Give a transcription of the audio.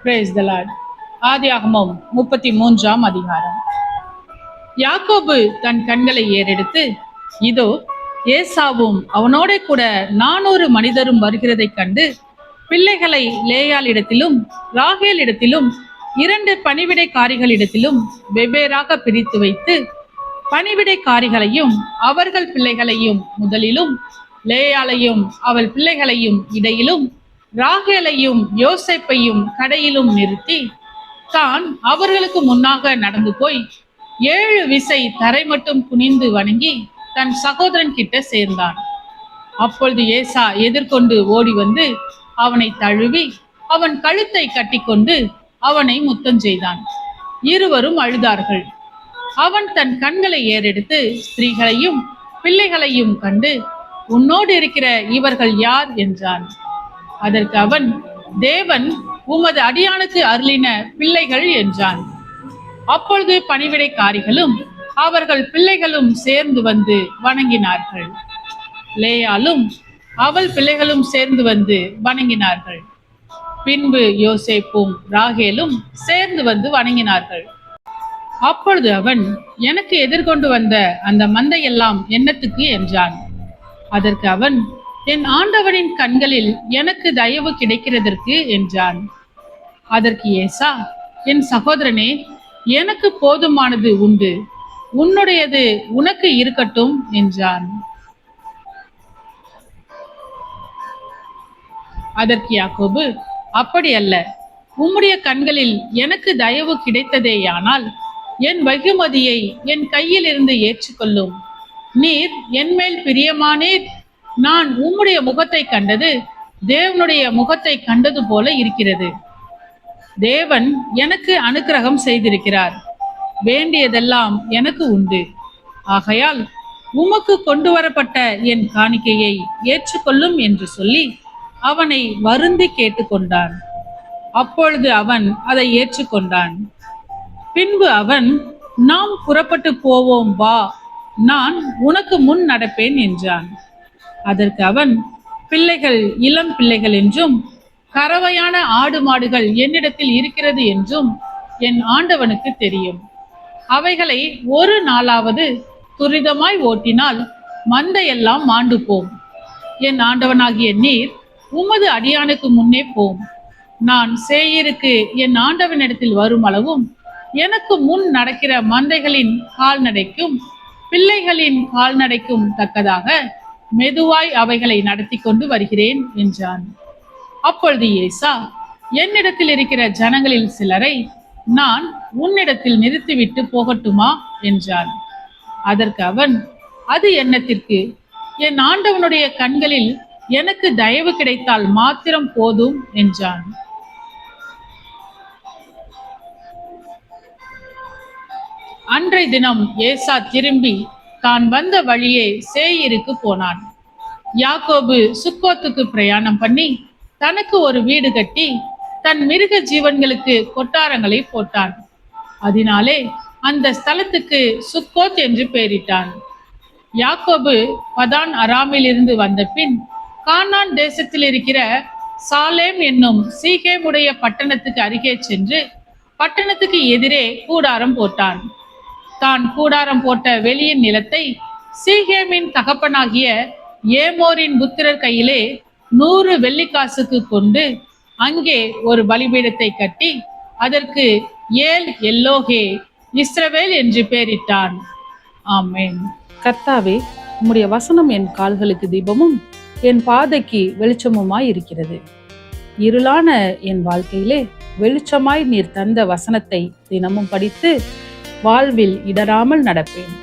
Praise the Lord. ஆதியாகமம் 33ஆம் அதிகாரம். யாக்கோபு தன் கண்களை ஏறெடுத்து, இதோ ஏசாவும் அவனோட கூட 400 மனிதரும் வருகிறதைக் கண்டு, பிள்ளைகளை லேயாளிடத்திலும் ராகேலிடத்திலும் 2 பணிவிடைக்காரிகளிடத்திலும் வெவ்வேறாக பிரித்து வைத்து, பணிவிடைக்காரிகளையும் அவர்கள் பிள்ளைகளையும் முதலிலும், லேயாளையும் அவள் பிள்ளைகளையும் இடையிலும், ராகேலையும் யோசேப்பையும் கடையிலும் நிறுத்தி, தான் அவர்களுக்கு முன்னாக நடந்து போய் 7 விசை தரை மட்டும் குனிந்து வணங்கி தன் சகோதரன் கிட்ட சேர்ந்தான். அப்பொழுது ஏசா எதிர்கொண்டு ஓடி வந்து அவனை தழுவி அவன் கழுத்தை கட்டிக்கொண்டு அவனை முத்தம் செய்தான். இருவரும் அழுதார்கள். அவன் தன் கண்களை ஏறெடுத்து ஸ்திரீகளையும் பிள்ளைகளையும் கண்டு, உன்னோடு இருக்கிற இவர்கள் யார் என்றான். அதற்கு அவன், தேவன் உமது அடியானுக்கு அருளின பிள்ளைகள் என்றான். அப்பொழுது பணிவிடைக்காரிகளும் அவர்கள் பிள்ளைகளும் சேர்ந்து வந்து வணங்கினார்கள். லேயாலும் அவள் பிள்ளைகளும் சேர்ந்து வந்து வணங்கினார்கள். பின்பு யோசேப்பும் ராகேலும் சேர்ந்து வந்து வணங்கினார்கள். அப்பொழுது அவன், எனக்கு எதிர்கொண்டு வந்த அந்த மந்தையெல்லாம் என்னத்துக்கு என்றான். அதற்கு அவன், என் ஆண்டவனின் கண்களில் எனக்கு தயவு கிடைக்கிறதற்கு என்றான். அதற்கு ஏசா, என் சகோதரனே, எனக்கு போதுமானது உண்டு, உன்னுடையது உனக்கு இருக்கட்டும் என்றான். அதற்கு யாக்கோபு, அப்படி அல்ல, உம்முடைய கண்களில் எனக்கு தயவு கிடைத்ததேயானால் என் வெகுமதியை என் கையில் இருந்து ஏற்றுக்கொள்ளும். நீர் என்மேல் பிரியமானீர். நான் உம்முடைய முகத்தை கண்டது தேவனுடைய முகத்தை கண்டது போல இருக்கிறது. தேவன் எனக்கு அனுக்கிரகம் செய்திருக்கிறார். வேண்டியதெல்லாம் எனக்கு உண்டு. ஆகையால் உமக்கு கொண்டு வரப்பட்ட என் காணிக்கையை ஏற்றுக்கொள்ளும் என்று சொல்லி அவனை வருந்தி கேட்டுக்கொண்டான். அப்பொழுது அவன் அதை ஏற்றுக்கொண்டான். பின்பு அவன், நாம் புறப்பட்டு போவோம் வா, நான் உனக்கு முன் நடப்பேன் என்றான். அதற்கு அவன், பிள்ளைகள் இளம் பிள்ளைகள் என்றும் கறவையான ஆடு மாடுகள் என்னிடத்தில் இருக்கிறது என்றும் என் ஆண்டவனுக்கு தெரியும். அவைகளை ஒரு நாளாவது துரிதமாய் ஓட்டினால் மந்தையெல்லாம் மாண்டு போம். என் ஆண்டவனாகிய நீர் உமது அடியானுக்கு முன்னே போம். நான் சேயீருக்கு என் ஆண்டவனிடத்தில் வரும் அளவும் எனக்கு முன் நடக்கிற மந்தைகளின் கால்நடைக்கும் பிள்ளைகளின் கால்நடைக்கும் தக்கதாக மெதுவாய் அவைகளை நடத்தி கொண்டு வருகிறேன் என்றான். அப்பொழுது ஏசா, என்னிடத்தில் இருக்கிற ஜனங்களில் சிலரை நான் உன்னிடத்தில் நிறுத்திவிட்டு போகட்டுமா என்றான். அதற்கு அவன், அது என்னத்திற்கு? என் ஆண்டவனுடைய கண்களில் எனக்கு தயவு கிடைத்தால் மாத்திரம் போதும் என்றான். அன்றைய தினம் ஏசா திரும்பி தான் வந்த வழியே சேயீருக்கு போனான். யாக்கோபு சுக்கோத்துக்கு பிரயாணம் பண்ணி தனக்கு ஒரு வீடு கட்டி தன் மிருக ஜீவன்களுக்கு கொட்டாரங்களை போட்டான். அதனாலே அந்த ஸ்தலத்துக்கு சுக்கோத் என்று பெயரிட்டான். யாக்கோபு பதான் அராமில் இருந்து வந்த பின் கானான் தேசத்தில் இருக்கிற சாலேம் என்னும் சீகேமுடைய பட்டணத்துக்கு அருகே சென்று பட்டணத்துக்கு எதிரே கூடாரம் போட்டான். தான் கூடாரம் போட்ட வெளியின் நிலத்தை சீகேமின் தகப்பனாகிய ஏமோரின் புத்திரர் கையிலே 100 வெள்ளிக்காசுக்கு கொண்டு அங்கே ஒரு பலிபீடத்தை கட்டி அதற்கு ஏல் எல்லோகே இஸ்ரவேல் என்று பெயரிட்டான். ஆமென். கர்த்தாவே, உம்முடைய வசனம் என் கால்களுக்கு தீபமும் என் பாதைக்கு வெளிச்சமுமாய் இருக்கிறது. இருளான என் வாழ்க்கையிலே வெளிச்சமாய் நீர் தந்த வசனத்தை தினமும் படித்து வாழ்வில் இடராமல் நடப்பேன்.